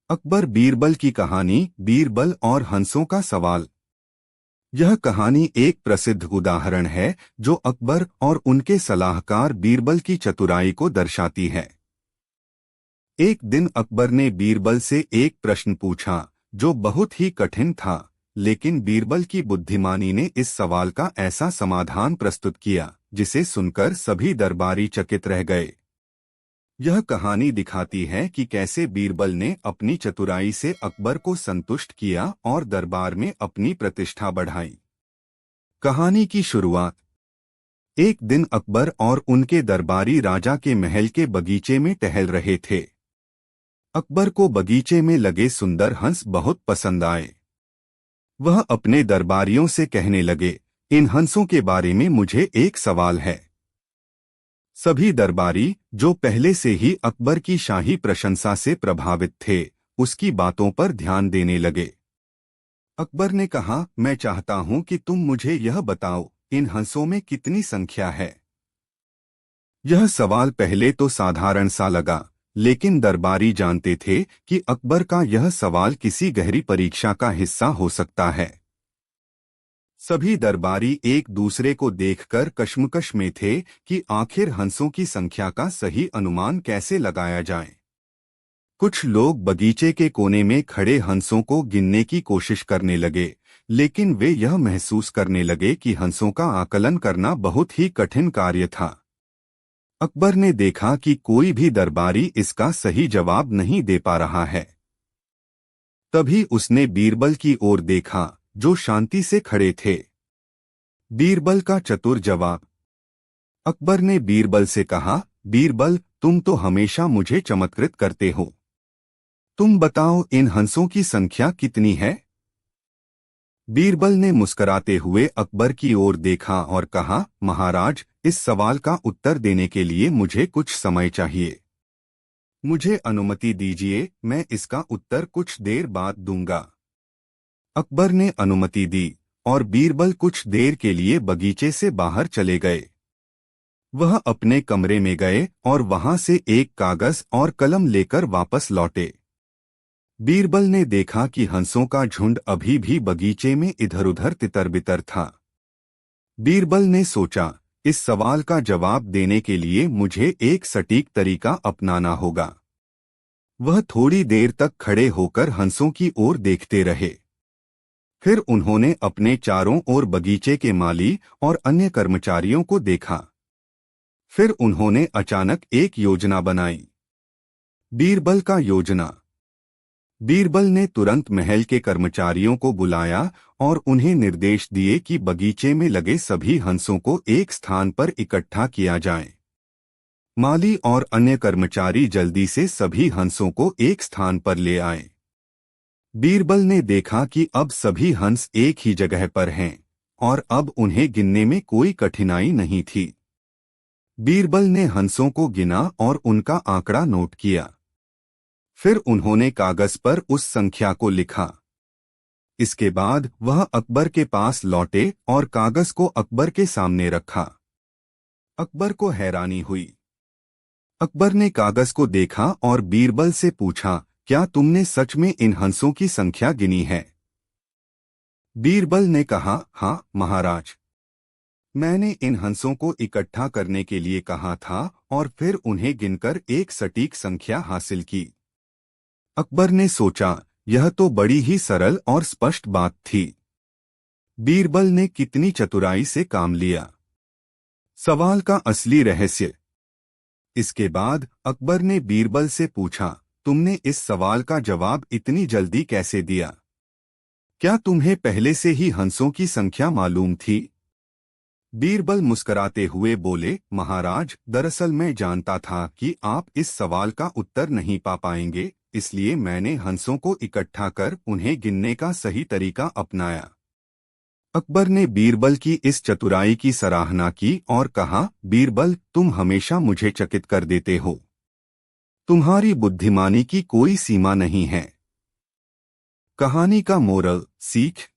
अकबर बीरबल की कहानी बीरबल और हंसों का सवाल। यह कहानी एक प्रसिद्ध उदाहरण है जो अकबर और उनके सलाहकार बीरबल की चतुराई को दर्शाती है। एक दिन अकबर ने बीरबल से एक प्रश्न पूछा जो बहुत ही कठिन था, लेकिन बीरबल की बुद्धिमानी ने इस सवाल का ऐसा समाधान प्रस्तुत किया जिसे सुनकर सभी दरबारी चकित रह गए। यह कहानी दिखाती है कि कैसे बीरबल ने अपनी चतुराई से अकबर को संतुष्ट किया और दरबार में अपनी प्रतिष्ठा बढ़ाई। कहानी की शुरुआत। एक दिन अकबर और उनके दरबारी राजा के महल के बगीचे में टहल रहे थे। अकबर को बगीचे में लगे सुंदर हंस बहुत पसंद आए। वह अपने दरबारियों से कहने लगे, इन हंसों के बारे में मुझे एक सवाल है। सभी दरबारी, जो पहले से ही अकबर की शाही प्रशंसा से प्रभावित थे, उसकी बातों पर ध्यान देने लगे। अकबर ने कहा, मैं चाहता हूं कि तुम मुझे यह बताओ, इन हंसों में कितनी संख्या है। यह सवाल पहले तो साधारण सा लगा, लेकिन दरबारी जानते थे कि अकबर का यह सवाल किसी गहरी परीक्षा का हिस्सा हो सकता है। सभी दरबारी एक दूसरे को देखकर कश्मकश में थे कि आखिर हंसों की संख्या का सही अनुमान कैसे लगाया जाए। कुछ लोग बगीचे के कोने में खड़े हंसों को गिनने की कोशिश करने लगे, लेकिन वे यह महसूस करने लगे कि हंसों का आकलन करना बहुत ही कठिन कार्य था। अकबर ने देखा कि कोई भी दरबारी इसका सही जवाब नहीं दे पा रहा है। तभी उसने बीरबल की ओर देखा, जो शांति से खड़े थे। बीरबल का चतुर जवाब। अकबर ने बीरबल से कहा, बीरबल, तुम तो हमेशा मुझे चमत्कृत करते हो। तुम बताओ, इन हंसों की संख्या कितनी है। बीरबल ने मुस्कुराते हुए अकबर की ओर देखा और कहा, महाराज, इस सवाल का उत्तर देने के लिए मुझे कुछ समय चाहिए। मुझे अनुमति दीजिए, मैं इसका उत्तर कुछ देर बाद दूंगा। अकबर ने अनुमति दी और बीरबल कुछ देर के लिए बगीचे से बाहर चले गए। वह अपने कमरे में गए और वहां से एक कागज और कलम लेकर वापस लौटे। बीरबल ने देखा कि हंसों का झुंड अभी भी बगीचे में इधर-उधर तितर-बितर था। बीरबल ने सोचा, इस सवाल का जवाब देने के लिए मुझे एक सटीक तरीका अपनाना होगा। वह थोड़ी देर तक खड़े होकर हंसों की ओर देखते रहे। फिर उन्होंने अपने चारों ओर बगीचे के माली और अन्य कर्मचारियों को देखा। फिर उन्होंने अचानक एक योजना बनाई। बीरबल का योजना। बीरबल ने तुरंत महल के कर्मचारियों को बुलाया और उन्हें निर्देश दिए कि बगीचे में लगे सभी हंसों को एक स्थान पर इकट्ठा किया जाए। माली और अन्य कर्मचारी जल्दी से सभी हंसों को एक स्थान पर ले आए। बीरबल ने देखा कि अब सभी हंस एक ही जगह पर हैं और अब उन्हें गिनने में कोई कठिनाई नहीं थी। बीरबल ने हंसों को गिना और उनका आंकड़ा नोट किया। फिर उन्होंने कागज पर उस संख्या को लिखा। इसके बाद वह अकबर के पास लौटे और कागज को अकबर के सामने रखा। अकबर को हैरानी हुई। अकबर ने कागज को देखा और बीरबल से पूछा, क्या तुमने सच में इन हंसों की संख्या गिनी है। बीरबल ने कहा, हाँ महाराज, मैंने इन हंसों को इकट्ठा करने के लिए कहा था और फिर उन्हें गिनकर एक सटीक संख्या हासिल की। अकबर ने सोचा, यह तो बड़ी ही सरल और स्पष्ट बात थी। बीरबल ने कितनी चतुराई से काम लिया। सवाल का असली रहस्य। इसके बाद अकबर ने बीरबल से पूछा, तुमने इस सवाल का जवाब इतनी जल्दी कैसे दिया। क्या तुम्हें पहले से ही हंसों की संख्या मालूम थी। बीरबल मुस्कुराते हुए बोले, महाराज, दरअसल मैं जानता था कि आप इस सवाल का उत्तर नहीं पा पाएंगे, इसलिए मैंने हंसों को इकट्ठा कर उन्हें गिनने का सही तरीका अपनाया। अकबर ने बीरबल की इस चतुराई की सराहना की और कहा, बीरबल, तुम हमेशा मुझे चकित कर देते हो। तुम्हारी बुद्धिमानी की कोई सीमा नहीं है। कहानी का मोरल सीख।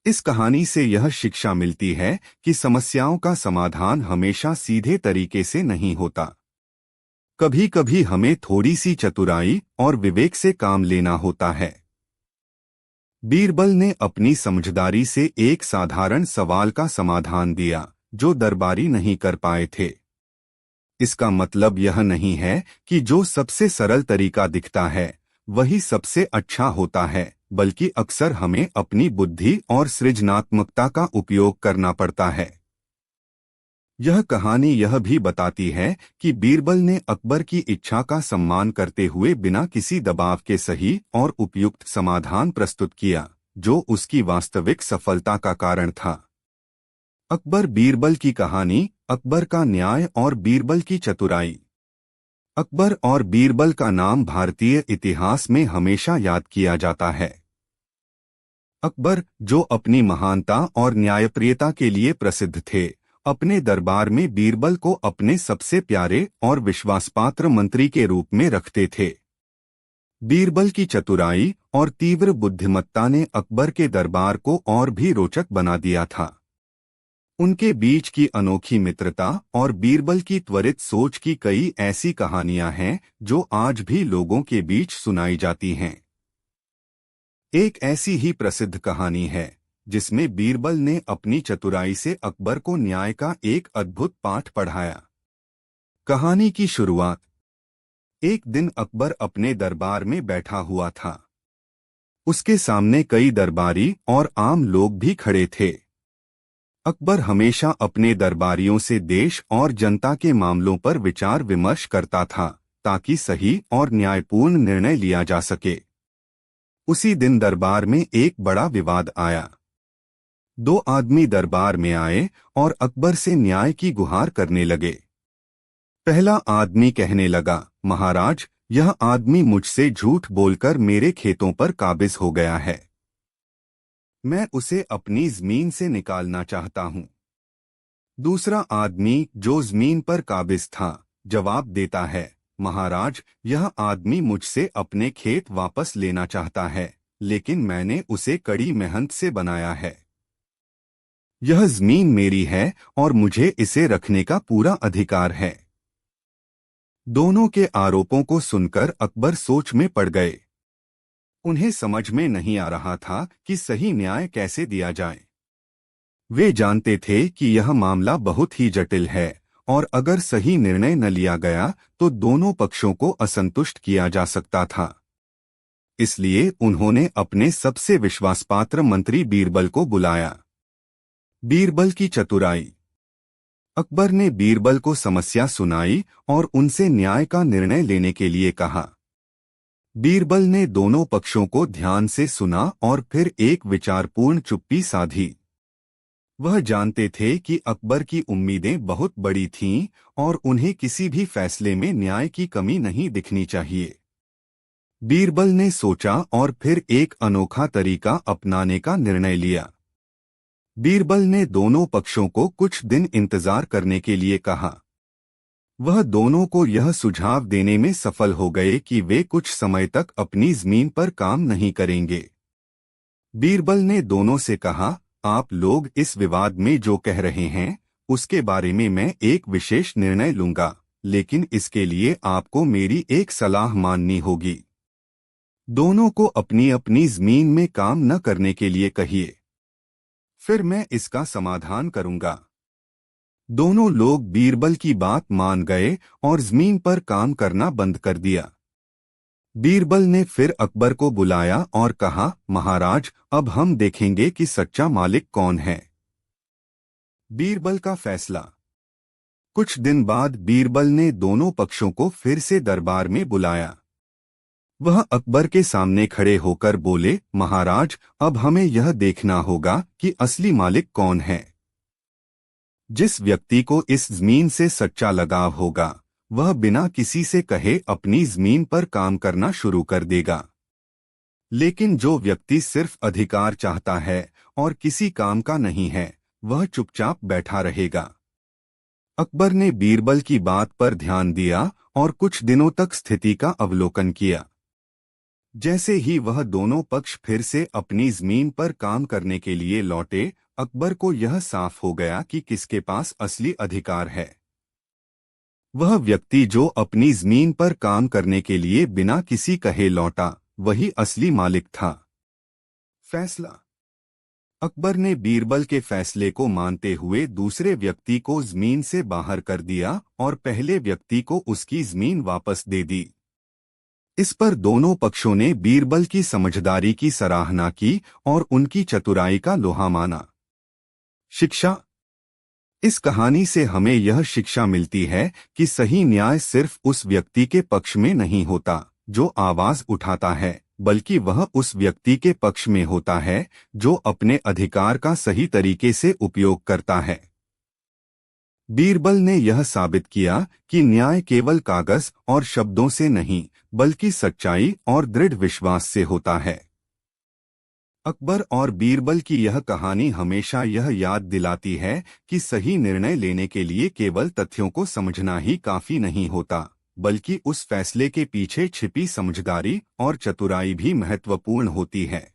इस कहानी से यह शिक्षा मिलती है कि समस्याओं का समाधान हमेशा सीधे तरीके से नहीं होता। कभी कभी हमें थोड़ी सी चतुराई और विवेक से काम लेना होता है। बीरबल ने अपनी समझदारी से एक साधारण सवाल का समाधान दिया जो दरबारी नहीं कर पाए थे। इसका मतलब यह नहीं है कि जो सबसे सरल तरीका दिखता है वही सबसे अच्छा होता है, बल्कि अक्सर हमें अपनी बुद्धि और सृजनात्मकता का उपयोग करना पड़ता है। यह कहानी यह भी बताती है कि बीरबल ने अकबर की इच्छा का सम्मान करते हुए बिना किसी दबाव के सही और उपयुक्त समाधान प्रस्तुत किया, जो उसकी वास्तविक सफलता का कारण था। अकबर बीरबल की कहानी, अकबर का न्याय और बीरबल की चतुराई। अकबर और बीरबल का नाम भारतीय इतिहास में हमेशा याद किया जाता है। अकबर, जो अपनी महानता और न्यायप्रियता के लिए प्रसिद्ध थे, अपने दरबार में बीरबल को अपने सबसे प्यारे और विश्वासपात्र मंत्री के रूप में रखते थे। बीरबल की चतुराई और तीव्र बुद्धिमत्ता ने अकबर के दरबार को और भी रोचक बना दिया था। उनके बीच की अनोखी मित्रता और बीरबल की त्वरित सोच की कई ऐसी कहानियां हैं जो आज भी लोगों के बीच सुनाई जाती हैं। एक ऐसी ही प्रसिद्ध कहानी है जिसमें बीरबल ने अपनी चतुराई से अकबर को न्याय का एक अद्भुत पाठ पढ़ाया। कहानी की शुरुआत। एक दिन अकबर अपने दरबार में बैठा हुआ था। उसके सामने कई दरबारी और आम लोग भी खड़े थे। अकबर हमेशा अपने दरबारियों से देश और जनता के मामलों पर विचार विमर्श करता था ताकि सही और न्यायपूर्ण निर्णय लिया जा सके। उसी दिन दरबार में एक बड़ा विवाद आया। दो आदमी दरबार में आए और अकबर से न्याय की गुहार करने लगे। पहला आदमी कहने लगा, महाराज, यह आदमी मुझसे झूठ बोलकर मेरे खेतों पर काबिज हो गया है। मैं उसे अपनी जमीन से निकालना चाहता हूँ। दूसरा आदमी, जो जमीन पर काबिज था, जवाब देता है, महाराज, यह आदमी मुझसे अपने खेत वापस लेना चाहता है, लेकिन मैंने उसे कड़ी मेहनत से बनाया है। यह जमीन मेरी है और मुझे इसे रखने का पूरा अधिकार है। दोनों के आरोपों को सुनकर अकबर सोच में पड़ गए। उन्हें समझ में नहीं आ रहा था कि सही न्याय कैसे दिया जाए। वे जानते थे कि यह मामला बहुत ही जटिल है और अगर सही निर्णय न लिया गया तो दोनों पक्षों को असंतुष्ट किया जा सकता था। इसलिए उन्होंने अपने सबसे विश्वासपात्र मंत्री बीरबल को बुलाया। बीरबल की चतुराई। अकबर ने बीरबल को समस्या सुनाई और उनसे न्याय का निर्णय लेने के लिए कहा। बीरबल ने दोनों पक्षों को ध्यान से सुना और फिर एक विचारपूर्ण चुप्पी साधी। वह जानते थे कि अकबर की उम्मीदें बहुत बड़ी थीं और उन्हें किसी भी फैसले में न्याय की कमी नहीं दिखनी चाहिए। बीरबल ने सोचा और फिर एक अनोखा तरीका अपनाने का निर्णय लिया। बीरबल ने दोनों पक्षों को कुछ दिन इंतजार करने के लिए कहा। वह दोनों को यह सुझाव देने में सफल हो गए कि वे कुछ समय तक अपनी जमीन पर काम नहीं करेंगे। बीरबल ने दोनों से कहा, आप लोग इस विवाद में जो कह रहे हैं उसके बारे में मैं एक विशेष निर्णय लूंगा, लेकिन इसके लिए आपको मेरी एक सलाह माननी होगी। दोनों को अपनी अपनी जमीन में काम न करने के लिए कहिए, फिर मैं इसका समाधान करूंगा। दोनों लोग बीरबल की बात मान गए और जमीन पर काम करना बंद कर दिया। बीरबल ने फिर अकबर को बुलाया और कहा, महाराज, अब हम देखेंगे कि सच्चा मालिक कौन है। बीरबल का फैसला। कुछ दिन बाद बीरबल ने दोनों पक्षों को फिर से दरबार में बुलाया। वह अकबर के सामने खड़े होकर बोले, महाराज, अब हमें यह देखना होगा कि असली मालिक कौन है। जिस व्यक्ति को इस जमीन से सच्चा लगाव होगा वह बिना किसी से कहे अपनी जमीन पर काम करना शुरू कर देगा। लेकिन जो व्यक्ति सिर्फ अधिकार चाहता है और किसी काम का नहीं है, वह चुपचाप बैठा रहेगा। अकबर ने बीरबल की बात पर ध्यान दिया और कुछ दिनों तक स्थिति का अवलोकन किया। जैसे ही वह दोनों पक्ष फिर से अपनी जमीन पर काम करने के लिए लौटे, अकबर को यह साफ हो गया कि किसके पास असली अधिकार है। वह व्यक्ति जो अपनी जमीन पर काम करने के लिए बिना किसी कहे लौटा, वही असली मालिक था। फैसला। अकबर ने बीरबल के फैसले को मानते हुए दूसरे व्यक्ति को जमीन से बाहर कर दिया और पहले व्यक्ति को उसकी जमीन वापस दे दी। इस पर दोनों पक्षों ने बीरबल की समझदारी की सराहना की और उनकी चतुराई का लोहा माना। शिक्षा। इस कहानी से हमें यह शिक्षा मिलती है कि सही न्याय सिर्फ उस व्यक्ति के पक्ष में नहीं होता जो आवाज उठाता है, बल्कि वह उस व्यक्ति के पक्ष में होता है जो अपने अधिकार का सही तरीके से उपयोग करता है। बीरबल ने यह साबित किया कि न्याय केवल कागज और शब्दों से नहीं, बल्कि सच्चाई और दृढ़ विश्वास से होता है। अकबर और बीरबल की यह कहानी हमेशा यह याद दिलाती है कि सही निर्णय लेने के लिए केवल तथ्यों को समझना ही काफी नहीं होता, बल्कि उस फैसले के पीछे छिपी समझदारी और चतुराई भी महत्वपूर्ण होती है।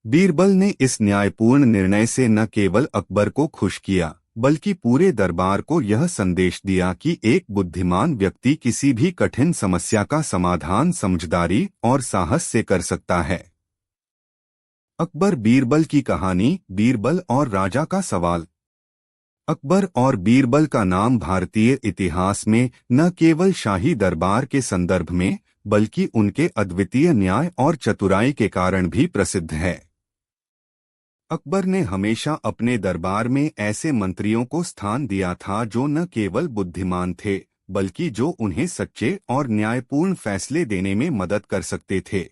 बीरबल ने इस न्यायपूर्ण निर्णय से न केवल अकबर को खुश किया, बल्कि पूरे दरबार को यह संदेश दिया कि एक बुद्धिमान व्यक्ति किसी भी कठिन समस्या का समाधान समझदारी और साहस से कर सकता है। अकबर बीरबल की कहानी। बीरबल और राजा का सवाल। अकबर और बीरबल का नाम भारतीय इतिहास में न केवल शाही दरबार के संदर्भ में, बल्कि उनके अद्वितीय न्याय और चतुराई के कारण भी प्रसिद्ध है। अकबर ने हमेशा अपने दरबार में ऐसे मंत्रियों को स्थान दिया था जो न केवल बुद्धिमान थे, बल्कि जो उन्हें सच्चे और न्यायपूर्ण फैसले देने में मदद कर सकते थे।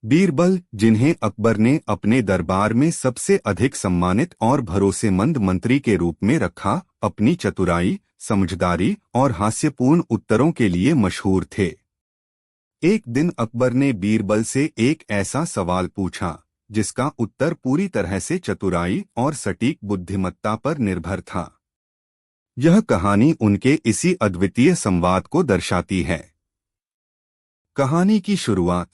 बीरबल, जिन्हें अकबर ने अपने दरबार में सबसे अधिक सम्मानित और भरोसेमंद मंत्री के रूप में रखा, अपनी चतुराई, समझदारी और हास्यपूर्ण उत्तरों के लिए मशहूर थे। एक दिन अकबर ने बीरबल से एक ऐसा सवाल पूछा जिसका उत्तर पूरी तरह से चतुराई और सटीक बुद्धिमत्ता पर निर्भर था। यह कहानी उनके इसी अद्वितीय संवाद को दर्शाती है। कहानी की शुरुआत।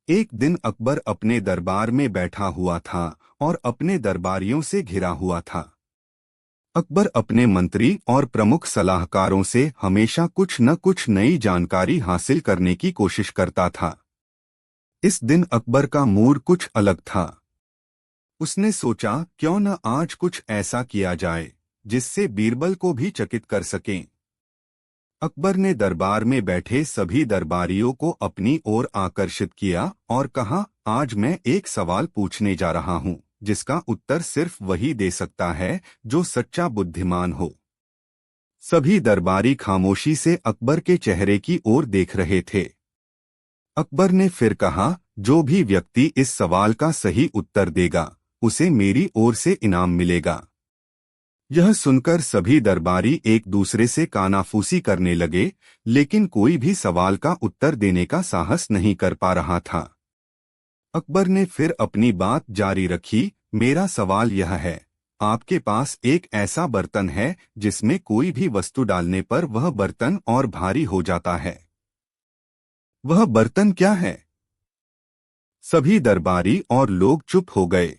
एक दिन अकबर अपने दरबार में बैठा हुआ था और अपने दरबारियों से घिरा हुआ था। अकबर अपने मंत्री और प्रमुख सलाहकारों से हमेशा कुछ न कुछ नई जानकारी हासिल करने की कोशिश करता था। इस दिन अकबर का मूड कुछ अलग था। उसने सोचा, क्यों न आज कुछ ऐसा किया जाए जिससे बीरबल को भी चकित कर सकें। अकबर ने दरबार में बैठे सभी दरबारियों को अपनी ओर आकर्षित किया और कहा, आज मैं एक सवाल पूछने जा रहा हूं जिसका उत्तर सिर्फ वही दे सकता है जो सच्चा बुद्धिमान हो। सभी दरबारी खामोशी से अकबर के चेहरे की ओर देख रहे थे। अकबर ने फिर कहा, जो भी व्यक्ति इस सवाल का सही उत्तर देगा उसे मेरी ओर से इनाम मिलेगा। यह सुनकर सभी दरबारी एक दूसरे से कानाफूसी करने लगे, लेकिन कोई भी सवाल का उत्तर देने का साहस नहीं कर पा रहा था। अकबर ने फिर अपनी बात जारी रखी, मेरा सवाल यह है, आपके पास एक ऐसा बर्तन है जिसमें कोई भी वस्तु डालने पर वह बर्तन और भारी हो जाता है। वह बर्तन क्या है? सभी दरबारी और लोग चुप हो गए।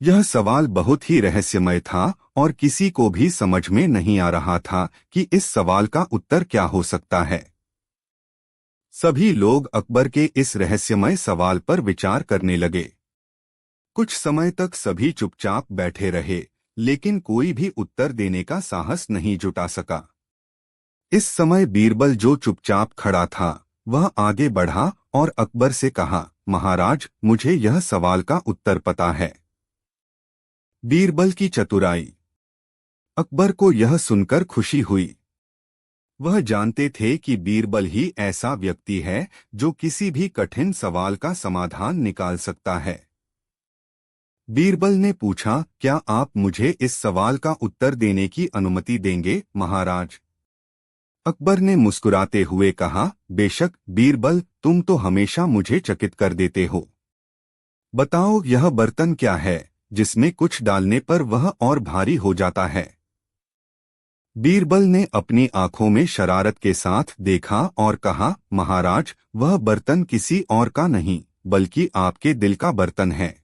यह सवाल बहुत ही रहस्यमय था और किसी को भी समझ में नहीं आ रहा था कि इस सवाल का उत्तर क्या हो सकता है। सभी लोग अकबर के इस रहस्यमय सवाल पर विचार करने लगे। कुछ समय तक सभी चुपचाप बैठे रहे, लेकिन कोई भी उत्तर देने का साहस नहीं जुटा सका। इस समय बीरबल, जो चुपचाप खड़ा था, वह आगे बढ़ा और अकबर से कहा, महाराज, मुझे यह सवाल का उत्तर पता है। बीरबल की चतुराई। अकबर को यह सुनकर खुशी हुई। वह जानते थे कि बीरबल ही ऐसा व्यक्ति है जो किसी भी कठिन सवाल का समाधान निकाल सकता है। बीरबल ने पूछा, क्या आप मुझे इस सवाल का उत्तर देने की अनुमति देंगे, महाराज? अकबर ने मुस्कुराते हुए कहा, बेशक बीरबल, तुम तो हमेशा मुझे चकित कर देते हो। बताओ, यह बर्तन क्या है जिसमें कुछ डालने पर वह और भारी हो जाता है? बीरबल ने अपनी आंखों में शरारत के साथ देखा और कहा, महाराज, वह बर्तन किसी और का नहीं, बल्कि आपके दिल का बर्तन है।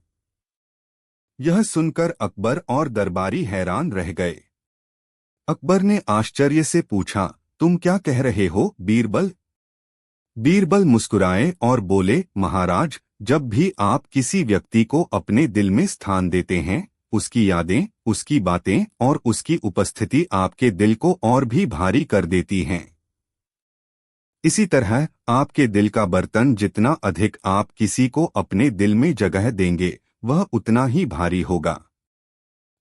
यह सुनकर अकबर और दरबारी हैरान रह गए। अकबर ने आश्चर्य से पूछा, तुम क्या कह रहे हो बीरबल? बीरबल मुस्कुराए और बोले, महाराज, जब भी आप किसी व्यक्ति को अपने दिल में स्थान देते हैं, उसकी यादें, उसकी बातें और उसकी उपस्थिति आपके दिल को और भी भारी कर देती हैं। इसी तरह आपके दिल का बर्तन जितना अधिक आप किसी को अपने दिल में जगह देंगे, वह उतना ही भारी होगा।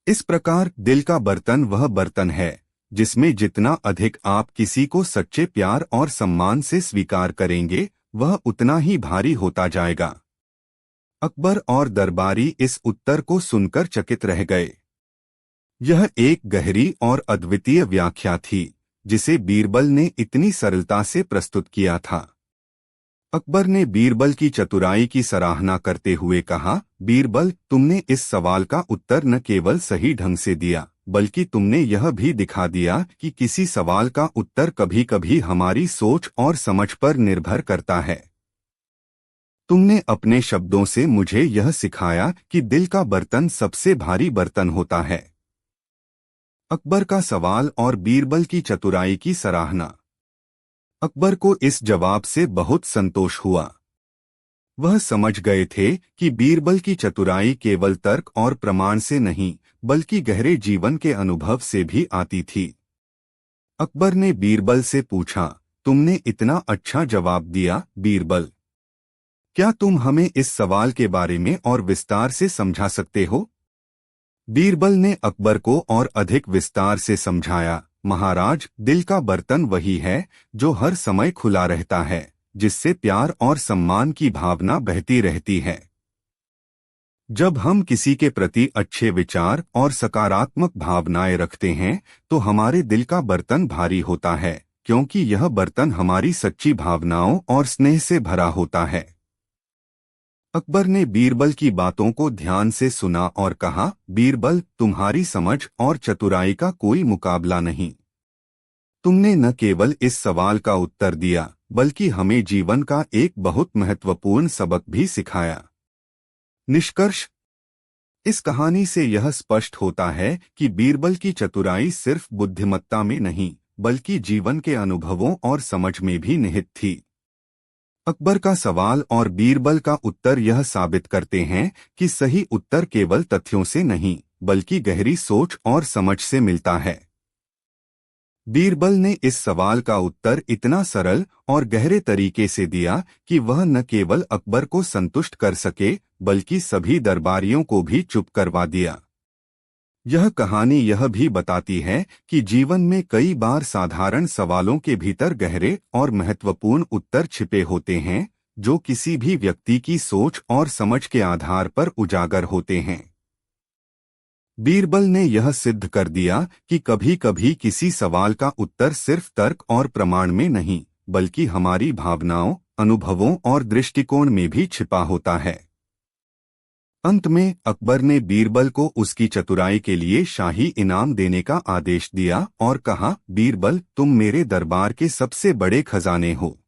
इस प्रकार दिल का बर्तन वह बर्तन है जिसमें जितना अधिक आप किसी को सच्चे प्यार और सम्मान से स्वीकार करेंगे, वह उतना ही भारी होता जाएगा। अकबर और दरबारी इस उत्तर को सुनकर चकित रह गए। यह एक गहरी और अद्वितीय व्याख्या थी जिसे बीरबल ने इतनी सरलता से प्रस्तुत किया था। अकबर ने बीरबल की चतुराई की सराहना करते हुए कहा, बीरबल, तुमने इस सवाल का उत्तर न केवल सही ढंग से दिया, बल्कि तुमने यह भी दिखा दिया कि किसी सवाल का उत्तर कभी-कभी हमारी सोच और समझ पर निर्भर करता है। तुमने अपने शब्दों से मुझे यह सिखाया कि दिल का बर्तन सबसे भारी बर्तन होता है। अकबर का सवाल और बीरबल की चतुराई की सराहना। अकबर को इस जवाब से बहुत संतोष हुआ। वह समझ गए थे कि बीरबल की चतुराई केवल तर्क और प्रमाण से नहीं, बल्कि गहरे जीवन के अनुभव से भी आती थी। अकबर ने बीरबल से पूछा, तुमने इतना अच्छा जवाब दिया बीरबल, क्या तुम हमें इस सवाल के बारे में और विस्तार से समझा सकते हो? बीरबल ने अकबर को और अधिक विस्तार से समझाया, महाराज, दिल का बर्तन वही है जो हर समय खुला रहता है, जिससे प्यार और सम्मान की भावना बहती रहती है। जब हम किसी के प्रति अच्छे विचार और सकारात्मक भावनाएं रखते हैं, तो हमारे दिल का बर्तन भारी होता है, क्योंकि यह बर्तन हमारी सच्ची भावनाओं और स्नेह से भरा होता है। अकबर ने बीरबल की बातों को ध्यान से सुना और कहा, बीरबल, तुम्हारी समझ और चतुराई का कोई मुकाबला नहीं। तुमने न केवल इस सवाल का उत्तर दिया, बल्कि हमें जीवन का एक बहुत महत्वपूर्ण सबक भी सिखाया। निष्कर्ष, इस कहानी से यह स्पष्ट होता है कि बीरबल की चतुराई सिर्फ बुद्धिमत्ता में नहीं, बल्कि जीवन के अनुभवों और समझ में भी निहित थी। अकबर का सवाल और बीरबल का उत्तर यह साबित करते हैं कि सही उत्तर केवल तथ्यों से नहीं, बल्कि गहरी सोच और समझ से मिलता है। बीरबल ने इस सवाल का उत्तर इतना सरल और गहरे तरीके से दिया कि वह न केवल अकबर को संतुष्ट कर सके, बल्कि सभी दरबारियों को भी चुप करवा दिया। यह कहानी यह भी बताती है कि जीवन में कई बार साधारण सवालों के भीतर गहरे और महत्वपूर्ण उत्तर छिपे होते हैं, जो किसी भी व्यक्ति की सोच और समझ के आधार पर उजागर होते हैं। बीरबल ने यह सिद्ध कर दिया कि कभी-कभी किसी सवाल का उत्तर सिर्फ तर्क और प्रमाण में नहीं, बल्कि हमारी भावनाओं, अनुभवों और दृष्टिकोण में भी छिपा होता है। अंत में अकबर ने बीरबल को उसकी चतुराई के लिए शाही इनाम देने का आदेश दिया और कहा, बीरबल, तुम मेरे दरबार के सबसे बड़े खजाने हो।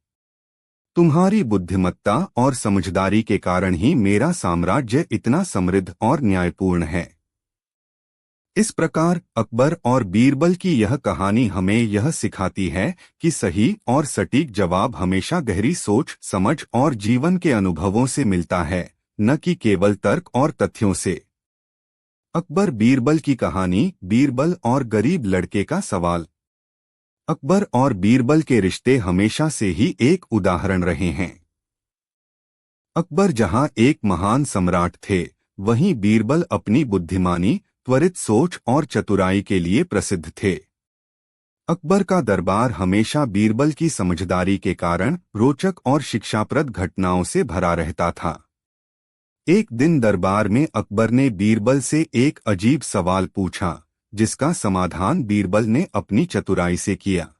तुम्हारी बुद्धिमत्ता और समझदारी के कारण ही मेरा साम्राज्य इतना समृद्ध और न्यायपूर्ण है। इस प्रकार अकबर और बीरबल की यह कहानी हमें यह सिखाती है कि सही और सटीक जवाब हमेशा गहरी सोच, समझ और जीवन के अनुभवों से मिलता है, न कि केवल तर्क और तथ्यों से। अकबर बीरबल की कहानी, बीरबल और गरीब लड़के का सवाल। अकबर और बीरबल के रिश्ते हमेशा से ही एक उदाहरण रहे हैं। अकबर जहां एक महान सम्राट थे, वहीं बीरबल अपनी बुद्धिमानी, त्वरित सोच और चतुराई के लिए प्रसिद्ध थे। अकबर का दरबार हमेशा बीरबल की समझदारी के कारण रोचक और शिक्षाप्रद घटनाओं से भरा रहता था। एक दिन दरबार में अकबर ने बीरबल से एक अजीब सवाल पूछा, जिसका समाधान बीरबल ने अपनी चतुराई से किया।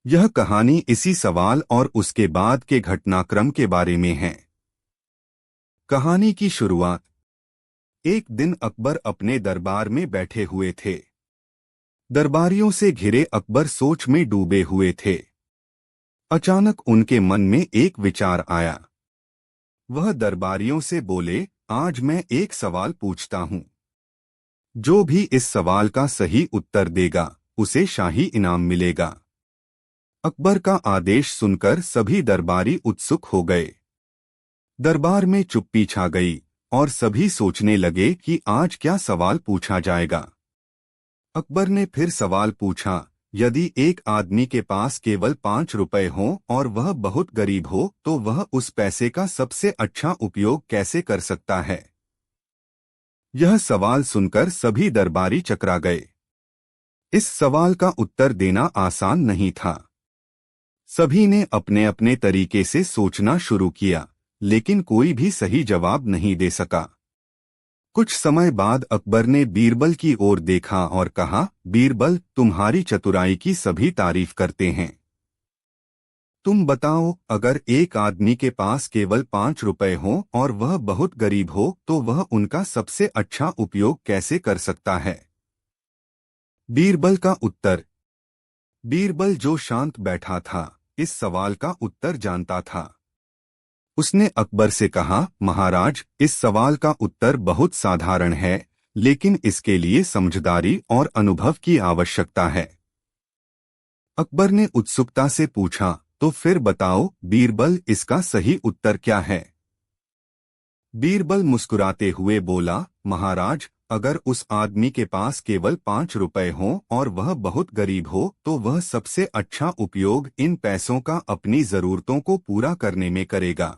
यह कहानी इसी सवाल और उसके बाद के घटनाक्रम के बारे में है। कहानी की शुरुआत। एक दिन अकबर अपने दरबार में बैठे हुए थे। दरबारियों से घिरे अकबर सोच में डूबे हुए थे। अचानक उनके मन में एक विचार आया। वह दरबारियों से बोले, आज मैं एक सवाल पूछता हूँ। जो भी इस सवाल का सही उत्तर देगा, उसे शाही इनाम मिलेगा। अकबर का आदेश सुनकर सभी दरबारी उत्सुक हो गए। दरबार में चुप्पी छा गई और सभी सोचने लगे कि आज क्या सवाल पूछा जाएगा। अकबर ने फिर सवाल पूछा, यदि एक आदमी के पास केवल 5 रुपए हों और वह बहुत गरीब हो तो वह उस पैसे का सबसे अच्छा उपयोग कैसे कर सकता है? यह सवाल सुनकर सभी दरबारी चकरा गए। इस सवाल का उत्तर देना आसान नहीं था। सभी ने अपने अपने तरीके से सोचना शुरू किया, लेकिन कोई भी सही जवाब नहीं दे सका। कुछ समय बाद अकबर ने बीरबल की ओर देखा और कहा, बीरबल, तुम्हारी चतुराई की सभी तारीफ करते हैं। तुम बताओ, अगर एक आदमी के पास केवल 5 रुपए हों और वह बहुत गरीब हो तो वह उनका सबसे अच्छा उपयोग कैसे कर सकता है? बीरबल का उत्तर। बीरबल जो शांत बैठा था, इस सवाल का उत्तर जानता था। उसने अकबर से कहा, महाराज, इस सवाल का उत्तर बहुत साधारण है, लेकिन इसके लिए समझदारी और अनुभव की आवश्यकता है। अकबर ने उत्सुकता से पूछा, तो फिर बताओ बीरबल, इसका सही उत्तर क्या है? बीरबल मुस्कुराते हुए बोला, महाराज, अगर उस आदमी के पास केवल 5 रुपए हों और वह बहुत गरीब हो तो वह सबसे अच्छा उपयोग इन पैसों का अपनी जरूरतों को पूरा करने में करेगा।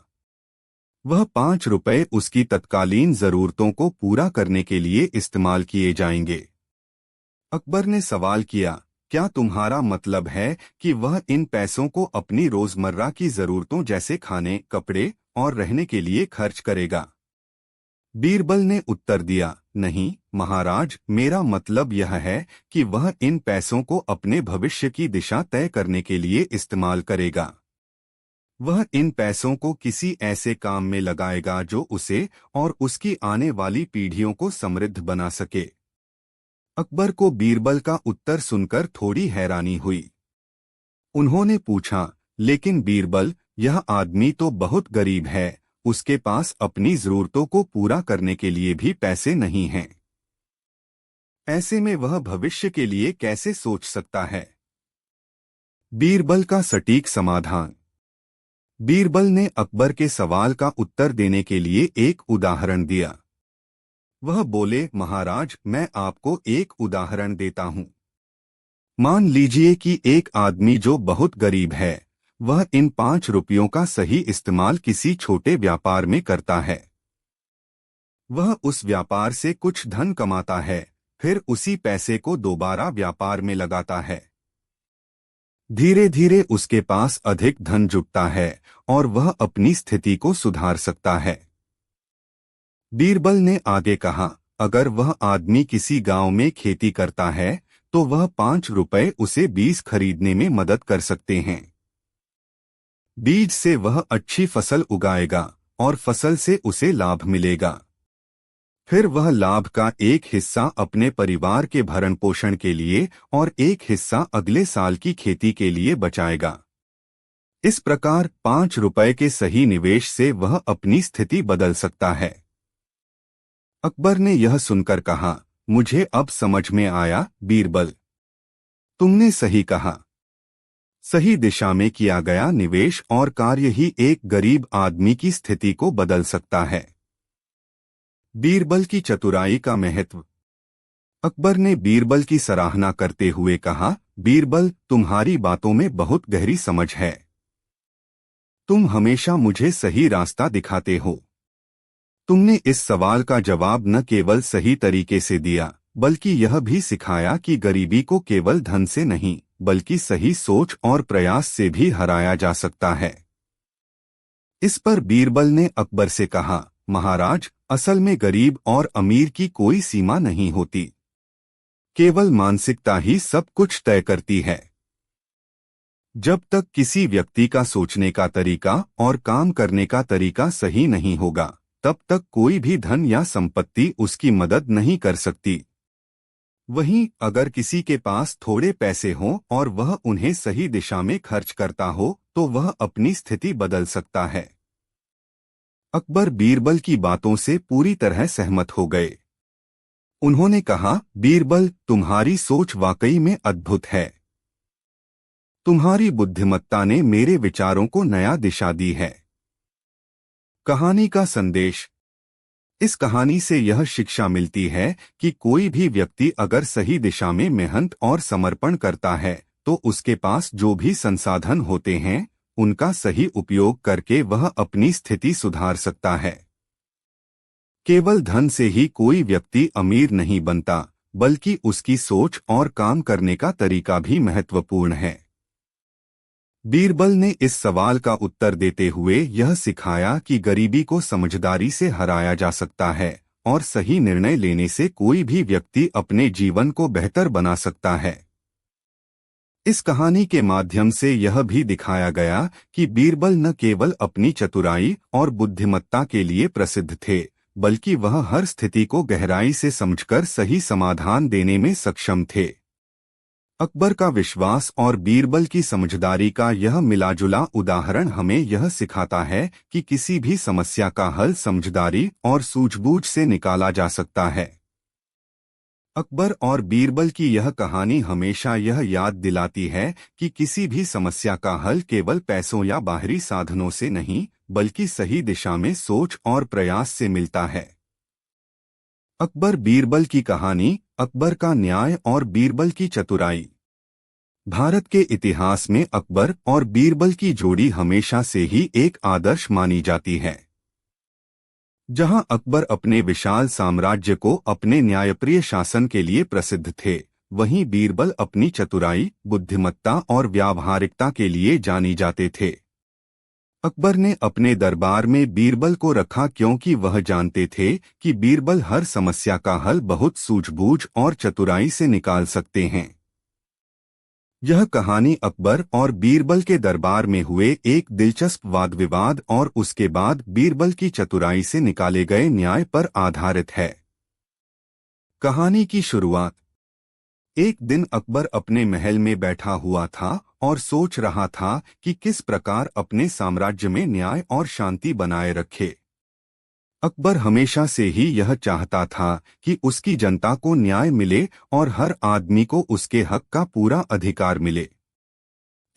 वह 5 रुपए उसकी तत्कालीन जरूरतों को पूरा करने के लिए इस्तेमाल किए जाएंगे। अकबर ने सवाल किया, क्या तुम्हारा मतलब है कि वह इन पैसों को अपनी रोजमर्रा की जरूरतों जैसे खाने, कपड़े और रहने के लिए खर्च करेगा? बीरबल ने उत्तर दिया, नहीं महाराज, मेरा मतलब यह है कि वह इन पैसों को अपने भविष्य की दिशा तय करने के लिए इस्तेमाल करेगा। वह इन पैसों को किसी ऐसे काम में लगाएगा जो उसे और उसकी आने वाली पीढ़ियों को समृद्ध बना सके। अकबर को बीरबल का उत्तर सुनकर थोड़ी हैरानी हुई। उन्होंने पूछा, लेकिन बीरबल, यह आदमी तो बहुत गरीब है, उसके पास अपनी जरूरतों को पूरा करने के लिए भी पैसे नहीं हैं। ऐसे में वह भविष्य के लिए कैसे सोच सकता है? बीरबल का सटीक समाधान। बीरबल ने अकबर के सवाल का उत्तर देने के लिए एक उदाहरण दिया। वह बोले, महाराज, मैं आपको एक उदाहरण देता हूं। मान लीजिए कि एक आदमी जो बहुत गरीब है, वह इन 5 रुपयों का सही इस्तेमाल किसी छोटे व्यापार में करता है। वह उस व्यापार से कुछ धन कमाता है, फिर उसी पैसे को दोबारा व्यापार में लगाता है। धीरे धीरे उसके पास अधिक धन जुटता है और वह अपनी स्थिति को सुधार सकता है। बीरबल ने आगे कहा, अगर वह आदमी किसी गांव में खेती करता है तो वह 5 रुपए उसे बीज खरीदने में मदद कर सकते हैं। बीज से वह अच्छी फसल उगाएगा और फसल से उसे लाभ मिलेगा। फिर वह लाभ का एक हिस्सा अपने परिवार के भरण पोषण के लिए और एक हिस्सा अगले साल की खेती के लिए बचाएगा। इस प्रकार 5 रुपए के सही निवेश से वह अपनी स्थिति बदल सकता है। अकबर ने यह सुनकर कहा, मुझे अब समझ में आया बीरबल, तुमने सही कहा। सही दिशा में किया गया निवेश और कार्य ही एक गरीब आदमी की स्थिति को बदल सकता है। बीरबल की चतुराई का महत्व। अकबर ने बीरबल की सराहना करते हुए कहा, बीरबल, तुम्हारी बातों में बहुत गहरी समझ है। तुम हमेशा मुझे सही रास्ता दिखाते हो। तुमने इस सवाल का जवाब न केवल सही तरीके से दिया, बल्कि यह भी सिखाया कि गरीबी को केवल धन से नहीं, बल्कि सही सोच और प्रयास से भी हराया जा सकता है। इस पर बीरबल ने अकबर से कहा, महाराज, असल में गरीब और अमीर की कोई सीमा नहीं होती। केवल मानसिकता ही सब कुछ तय करती है। जब तक किसी व्यक्ति का सोचने का तरीका और काम करने का तरीका सही नहीं होगा, तब तक कोई भी धन या संपत्ति उसकी मदद नहीं कर सकती। वहीं अगर किसी के पास थोड़े पैसे हों और वह उन्हें सही दिशा में खर्च करता हो तो वह अपनी स्थिति बदल सकता है। अकबर बीरबल की बातों से पूरी तरह सहमत हो गए। उन्होंने कहा, बीरबल, तुम्हारी सोच वाकई में अद्भुत है। तुम्हारी बुद्धिमत्ता ने मेरे विचारों को नया दिशा दी है। कहानी का संदेश। इस कहानी से यह शिक्षा मिलती है कि कोई भी व्यक्ति अगर सही दिशा में मेहनत और समर्पण करता है तो उसके पास जो भी संसाधन होते हैं उनका सही उपयोग करके वह अपनी स्थिति सुधार सकता है। केवल धन से ही कोई व्यक्ति अमीर नहीं बनता, बल्कि उसकी सोच और काम करने का तरीका भी महत्वपूर्ण है। बीरबल ने इस सवाल का उत्तर देते हुए यह सिखाया कि गरीबी को समझदारी से हराया जा सकता है और सही निर्णय लेने से कोई भी व्यक्ति अपने जीवन को बेहतर बना सकता है। इस कहानी के माध्यम से यह भी दिखाया गया कि बीरबल न केवल अपनी चतुराई और बुद्धिमत्ता के लिए प्रसिद्ध थे, बल्कि वह हर स्थिति को गहराई से समझकर सही समाधान देने में सक्षम थे। अकबर का विश्वास और बीरबल की समझदारी का यह मिलाजुला उदाहरण हमें यह सिखाता है कि किसी भी समस्या का हल समझदारी और सूझबूझ से निकाला जा सकता है। अकबर और बीरबल की यह कहानी हमेशा यह याद दिलाती है कि किसी भी समस्या का हल केवल पैसों या बाहरी साधनों से नहीं, बल्कि सही दिशा में सोच और प्रयास से मिलता है। अकबर बीरबल की कहानी, अकबर का न्याय और बीरबल की चतुराई। भारत के इतिहास में अकबर और बीरबल की जोड़ी हमेशा से ही एक आदर्श मानी जाती है। जहां अकबर अपने विशाल साम्राज्य को अपने न्यायप्रिय शासन के लिए प्रसिद्ध थे, वहीं बीरबल अपनी चतुराई, बुद्धिमत्ता और व्यावहारिकता के लिए जानी जाते थे। अकबर ने अपने दरबार में बीरबल को रखा क्योंकि वह जानते थे कि बीरबल हर समस्या का हल बहुत सूझबूझ और चतुराई से निकाल सकते हैं। यह कहानी अकबर और बीरबल के दरबार में हुए एक दिलचस्प वाद विवाद और उसके बाद बीरबल की चतुराई से निकाले गए न्याय पर आधारित है। कहानी की शुरुआत। एक दिन अकबर अपने महल में बैठा हुआ था और सोच रहा था कि किस प्रकार अपने साम्राज्य में न्याय और शांति बनाए रखे। अकबर हमेशा से ही यह चाहता था कि उसकी जनता को न्याय मिले और हर आदमी को उसके हक का पूरा अधिकार मिले।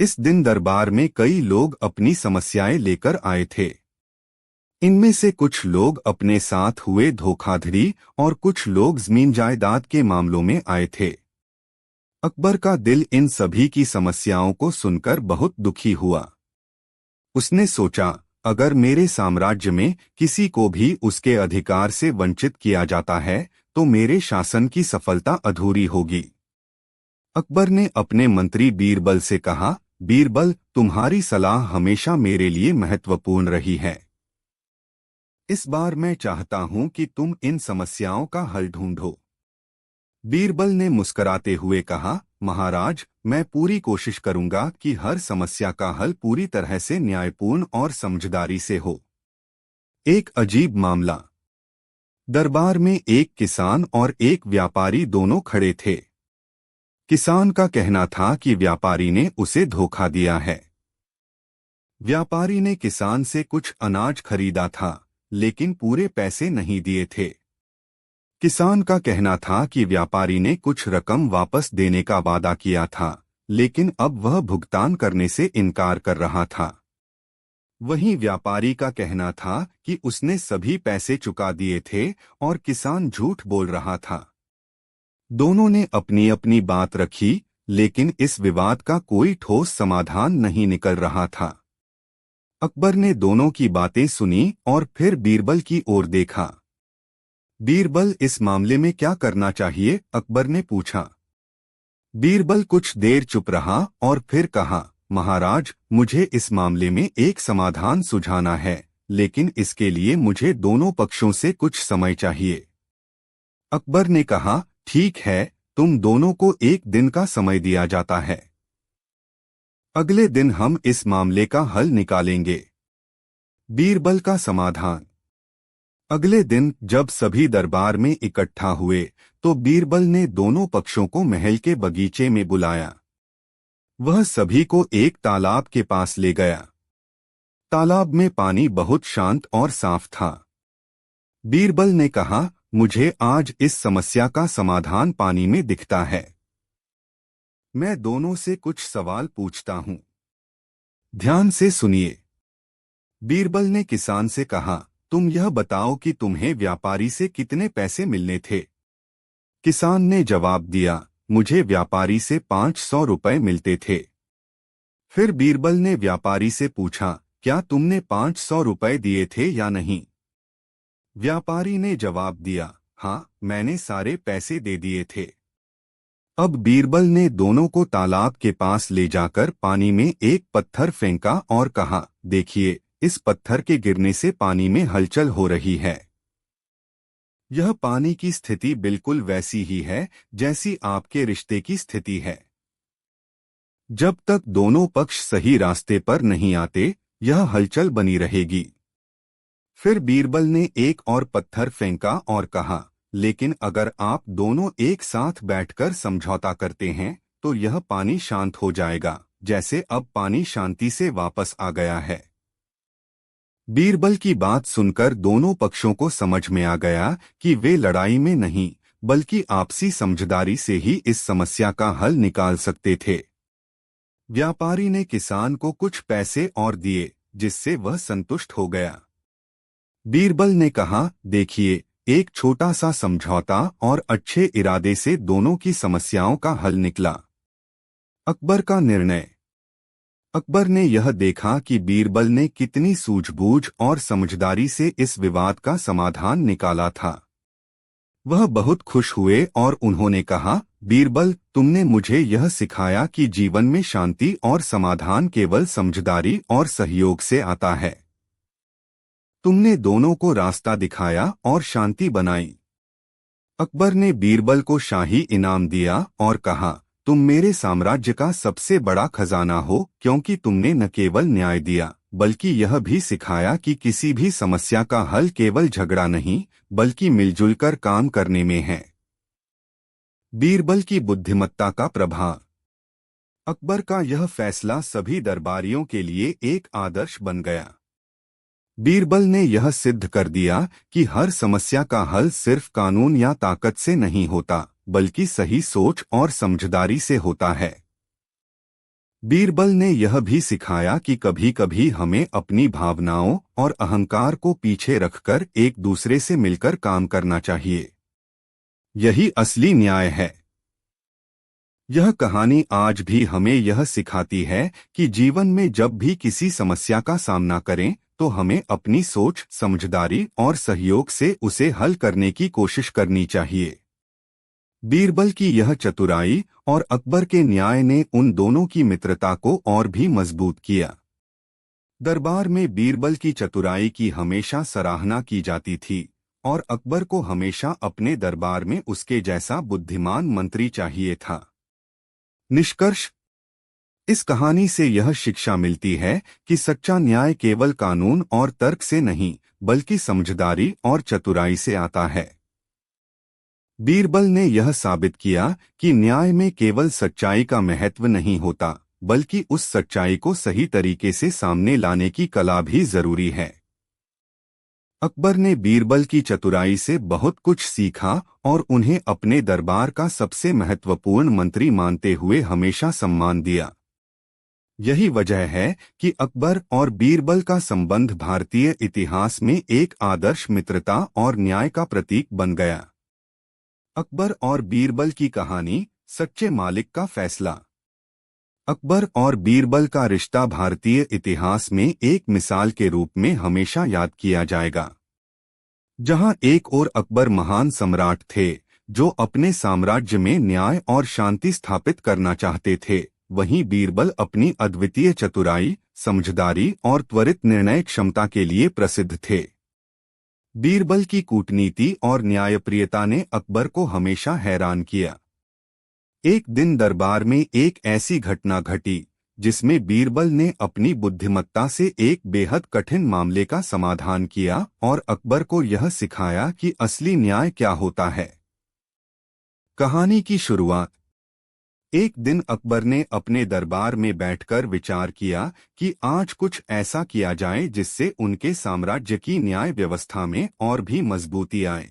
इस दिन दरबार में कई लोग अपनी समस्याएं लेकर आए थे। इनमें से कुछ लोग अपने साथ हुए धोखाधड़ी और कुछ लोग जमीन जायदाद के मामलों में आए थे। अकबर का दिल इन सभी की समस्याओं को सुनकर बहुत दुखी हुआ। उसने सोचा, अगर मेरे साम्राज्य में किसी को भी उसके अधिकार से वंचित किया जाता है तो मेरे शासन की सफलता अधूरी होगी। अकबर ने अपने मंत्री बीरबल से कहा, बीरबल, तुम्हारी सलाह हमेशा मेरे लिए महत्वपूर्ण रही है। इस बार मैं चाहता हूं कि तुम इन समस्याओं का हल ढूंढो। बीरबल ने मुस्कुराते हुए कहा, महाराज, मैं पूरी कोशिश करूंगा कि हर समस्या का हल पूरी तरह से न्यायपूर्ण और समझदारी से हो। एक अजीब मामला। दरबार में एक किसान और एक व्यापारी दोनों खड़े थे। किसान का कहना था कि व्यापारी ने उसे धोखा दिया है। व्यापारी ने किसान से कुछ अनाज खरीदा था, लेकिन पूरे पैसे नहीं दिए थे। किसान का कहना था कि व्यापारी ने कुछ रकम वापस देने का वादा किया था, लेकिन अब वह भुगतान करने से इनकार कर रहा था। वहीं व्यापारी का कहना था कि उसने सभी पैसे चुका दिए थे और किसान झूठ बोल रहा था। दोनों ने अपनी अपनी बात रखी, लेकिन इस विवाद का कोई ठोस समाधान नहीं निकल रहा था। अकबर ने दोनों की बातें सुनी और फिर बीरबल की ओर देखा। बीरबल, इस मामले में क्या करना चाहिए? अकबर ने पूछा। बीरबल कुछ देर चुप रहा और फिर कहा, महाराज, मुझे इस मामले में एक समाधान सुझाना है, लेकिन इसके लिए मुझे दोनों पक्षों से कुछ समय चाहिए। अकबर ने कहा, ठीक है, तुम दोनों को एक दिन का समय दिया जाता है। अगले दिन हम इस मामले का हल निकालेंगे। बीरबल का समाधान। अगले दिन जब सभी दरबार में इकट्ठा हुए तो बीरबल ने दोनों पक्षों को महल के बगीचे में बुलाया। वह सभी को एक तालाब के पास ले गया। तालाब में पानी बहुत शांत और साफ था। बीरबल ने कहा, मुझे आज इस समस्या का समाधान पानी में दिखता है। मैं दोनों से कुछ सवाल पूछता हूँ। ध्यान से सुनिए। बीरबल ने किसान से कहा, तुम यह बताओ कि तुम्हें व्यापारी से कितने पैसे मिलने थे। किसान ने जवाब दिया, मुझे व्यापारी से 500 रुपए मिलते थे। फिर बीरबल ने व्यापारी से पूछा, क्या तुमने 500 रुपए दिए थे या नहीं। व्यापारी ने जवाब दिया, हाँ, मैंने सारे पैसे दे दिए थे। अब बीरबल ने दोनों को तालाब के पास ले जाकर पानी में एक पत्थर फेंका और कहा, देखिए, इस पत्थर के गिरने से पानी में हलचल हो रही है। यह पानी की स्थिति बिल्कुल वैसी ही है जैसी आपके रिश्ते की स्थिति है। जब तक दोनों पक्ष सही रास्ते पर नहीं आते, यह हलचल बनी रहेगी। फिर बीरबल ने एक और पत्थर फेंका और कहा, लेकिन अगर आप दोनों एक साथ बैठकर समझौता करते हैं तो यह पानी शांत हो जाएगा, जैसे अब पानी शांति से वापस आ गया है। बीरबल की बात सुनकर दोनों पक्षों को समझ में आ गया कि वे लड़ाई में नहीं बल्कि आपसी समझदारी से ही इस समस्या का हल निकाल सकते थे। व्यापारी ने किसान को कुछ पैसे और दिए, जिससे वह संतुष्ट हो गया। बीरबल ने कहा, देखिए, एक छोटा सा समझौता और अच्छे इरादे से दोनों की समस्याओं का हल निकला। अकबर का निर्णय। अकबर ने यह देखा कि बीरबल ने कितनी सूझबूझ और समझदारी से इस विवाद का समाधान निकाला था। वह बहुत खुश हुए और उन्होंने कहा, बीरबल, तुमने मुझे यह सिखाया कि जीवन में शांति और समाधान केवल समझदारी और सहयोग से आता है। तुमने दोनों को रास्ता दिखाया और शांति बनाई। अकबर ने बीरबल को शाही इनाम दिया और कहा, तुम मेरे साम्राज्य का सबसे बड़ा खजाना हो, क्योंकि तुमने न केवल न्याय दिया बल्कि यह भी सिखाया कि किसी भी समस्या का हल केवल झगड़ा नहीं बल्कि मिलजुल कर काम करने में है। बीरबल की बुद्धिमत्ता का प्रभाव। अकबर का यह फैसला सभी दरबारियों के लिए एक आदर्श बन गया। बीरबल ने यह सिद्ध कर दिया कि हर समस्या का हल सिर्फ कानून या ताकत से नहीं होता बल्कि सही सोच और समझदारी से होता है। बीरबल ने यह भी सिखाया कि कभी-कभी हमें अपनी भावनाओं और अहंकार को पीछे रखकर एक दूसरे से मिलकर काम करना चाहिए। यही असली न्याय है। यह कहानी आज भी हमें यह सिखाती है कि जीवन में जब भी किसी समस्या का सामना करें तो हमें अपनी सोच, समझदारी और सहयोग से उसे हल करने की कोशिश करनी चाहिए। बीरबल की यह चतुराई और अकबर के न्याय ने उन दोनों की मित्रता को और भी मजबूत किया। दरबार में बीरबल की चतुराई की हमेशा सराहना की जाती थी और अकबर को हमेशा अपने दरबार में उसके जैसा बुद्धिमान मंत्री चाहिए था। निष्कर्ष। इस कहानी से यह शिक्षा मिलती है कि सच्चा न्याय केवल कानून और तर्क से नहीं बल्कि समझदारी और चतुराई से आता है। बीरबल ने यह साबित किया कि न्याय में केवल सच्चाई का महत्व नहीं होता बल्कि उस सच्चाई को सही तरीके से सामने लाने की कला भी जरूरी है। अकबर ने बीरबल की चतुराई से बहुत कुछ सीखा और उन्हें अपने दरबार का सबसे महत्वपूर्ण मंत्री मानते हुए हमेशा सम्मान दिया। यही वजह है कि अकबर और बीरबल का संबंध भारतीय इतिहास में एक आदर्श मित्रता और न्याय का प्रतीक बन गया। अकबर और बीरबल की कहानी, सच्चे मालिक का फैसला। अकबर और बीरबल का रिश्ता भारतीय इतिहास में एक मिसाल के रूप में हमेशा याद किया जाएगा। जहां एक ओर अकबर महान सम्राट थे जो अपने साम्राज्य में न्याय और शांति स्थापित करना चाहते थे, वहीं बीरबल अपनी अद्वितीय चतुराई, समझदारी और त्वरित निर्णय क्षमता के लिए प्रसिद्ध थे। बीरबल की कूटनीति और न्यायप्रियता ने अकबर को हमेशा हैरान किया। एक दिन दरबार में एक ऐसी घटना घटी जिसमें बीरबल ने अपनी बुद्धिमत्ता से एक बेहद कठिन मामले का समाधान किया और अकबर को यह सिखाया कि असली न्याय क्या होता है। कहानी की शुरुआत। एक दिन अकबर ने अपने दरबार में बैठकर विचार किया कि आज कुछ ऐसा किया जाए जिससे उनके साम्राज्य की न्याय व्यवस्था में और भी मजबूती आए।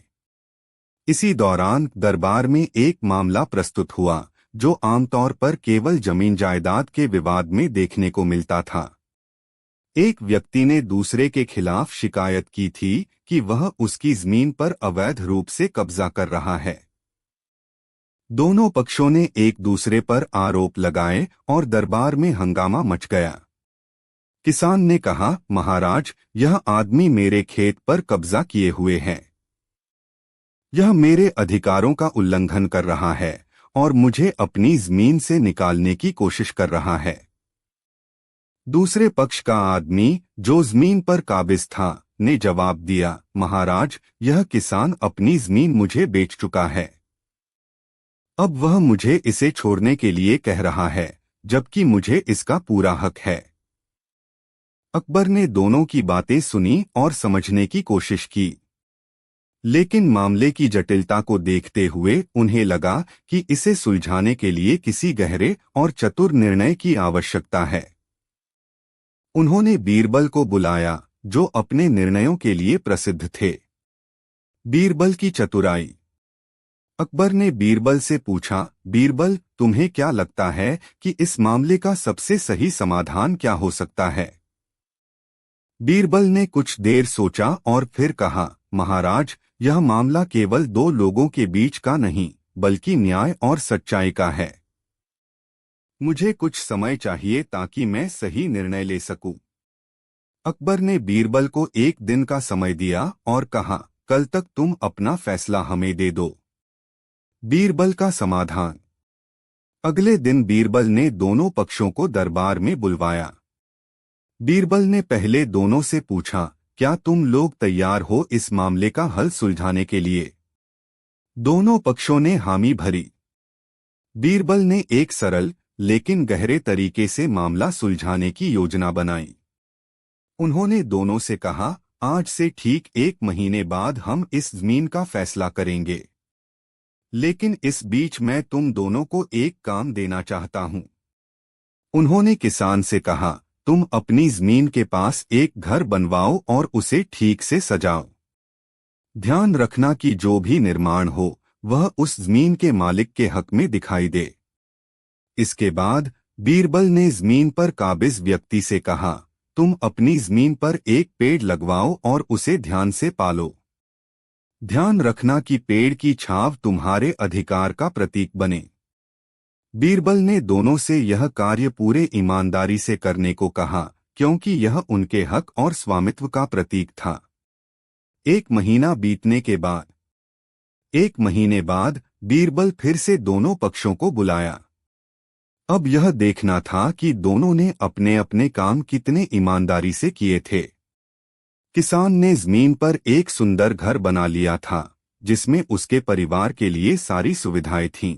इसी दौरान दरबार में एक मामला प्रस्तुत हुआ जो आमतौर पर केवल जमीन जायदाद के विवाद में देखने को मिलता था। एक व्यक्ति ने दूसरे के खिलाफ शिकायत की थी कि वह उसकी जमीन पर अवैध रूप से कब्जा कर रहा है। दोनों पक्षों ने एक दूसरे पर आरोप लगाए और दरबार में हंगामा मच गया। किसान ने कहा, महाराज, यह आदमी मेरे खेत पर कब्जा किए हुए है। यह मेरे अधिकारों का उल्लंघन कर रहा है और मुझे अपनी जमीन से निकालने की कोशिश कर रहा है। दूसरे पक्ष का आदमी, जो जमीन पर काबिज था, ने जवाब दिया, महाराज, यह किसान अपनी जमीन मुझे बेच चुका है। अब वह मुझे इसे छोड़ने के लिए कह रहा है, जबकि मुझे इसका पूरा हक है। अकबर ने दोनों की बातें सुनी और समझने की कोशिश की, लेकिन मामले की जटिलता को देखते हुए उन्हें लगा कि इसे सुलझाने के लिए किसी गहरे और चतुर निर्णय की आवश्यकता है। उन्होंने बीरबल को बुलाया, जो अपने निर्णयों के लिए प्रसिद्ध थे। बीरबल की चतुराई। अकबर ने बीरबल से पूछा, बीरबल, तुम्हें क्या लगता है कि इस मामले का सबसे सही समाधान क्या हो सकता है? बीरबल ने कुछ देर सोचा और फिर कहा, महाराज, यह मामला केवल दो लोगों के बीच का नहीं, बल्कि न्याय और सच्चाई का है। मुझे कुछ समय चाहिए ताकि मैं सही निर्णय ले सकूं। अकबर ने बीरबल को एक दिन का समय दिया और कहा, कल तक तुम अपना फैसला हमें दे दो। बीरबल का समाधान। अगले दिन बीरबल ने दोनों पक्षों को दरबार में बुलवाया। बीरबल ने पहले दोनों से पूछा, क्या तुम लोग तैयार हो इस मामले का हल सुलझाने के लिए? दोनों पक्षों ने हामी भरी। बीरबल ने एक सरल लेकिन गहरे तरीके से मामला सुलझाने की योजना बनाई। उन्होंने दोनों से कहा, आज से ठीक 1 महीने बाद हम इस जमीन का फैसला करेंगे, लेकिन इस बीच मैं तुम दोनों को एक काम देना चाहता हूं। उन्होंने किसान से कहा, तुम अपनी जमीन के पास एक घर बनवाओ और उसे ठीक से सजाओ। ध्यान रखना कि जो भी निर्माण हो वह उस जमीन के मालिक के हक में दिखाई दे। इसके बाद बीरबल ने जमीन पर काबिज व्यक्ति से कहा, तुम अपनी जमीन पर एक पेड़ लगवाओ और उसे ध्यान से पालो। ध्यान रखना कि पेड़ की छाव तुम्हारे अधिकार का प्रतीक बने। बीरबल ने दोनों से यह कार्य पूरे ईमानदारी से करने को कहा, क्योंकि यह उनके हक और स्वामित्व का प्रतीक था। 1 महीना बीतने के बाद 1 महीने बाद बीरबल फिर से दोनों पक्षों को बुलाया। अब यह देखना था कि दोनों ने अपने अपने काम कितने ईमानदारी से किए थे। किसान ने जमीन पर एक सुंदर घर बना लिया था, जिसमें उसके परिवार के लिए सारी सुविधाएं थीं।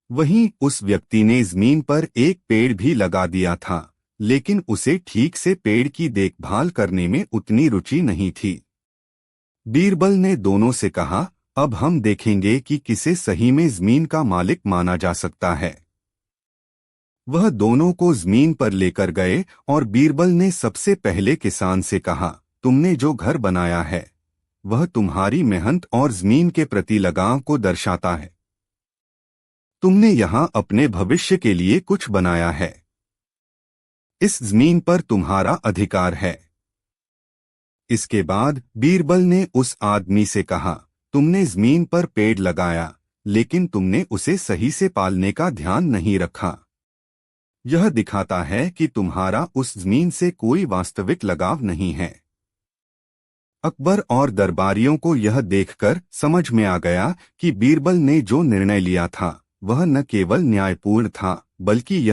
वहीं उस व्यक्ति ने जमीन पर एक पेड़ भी लगा दिया था, लेकिन उसे ठीक से पेड़ की देखभाल करने में उतनी रुचि नहीं थी। बीरबल ने दोनों से कहा, अब हम देखेंगे कि किसे सही में जमीन का मालिक माना जा सकता है। वह दोनों को जमीन पर लेकर गए और बीरबल ने सबसे पहले किसान से कहा, तुमने जो घर बनाया है वह तुम्हारी मेहनत और जमीन के प्रति लगाव को दर्शाता है। तुमने यहाँ अपने भविष्य के लिए कुछ बनाया है। इस जमीन पर तुम्हारा अधिकार है। इसके बाद बीरबल ने उस आदमी से कहा, तुमने जमीन पर पेड़ लगाया, लेकिन तुमने उसे सही से पालने का ध्यान नहीं रखा। यह दिखाता है कि तुम्हारा उस जमीन से कोई वास्तविक लगाव नहीं है। अकबर और दरबारियों को यह देखकर समझ में आ गया कि बीरबल ने जो निर्णय लिया था वह न केवल न्यायपूर्ण था, बल्कि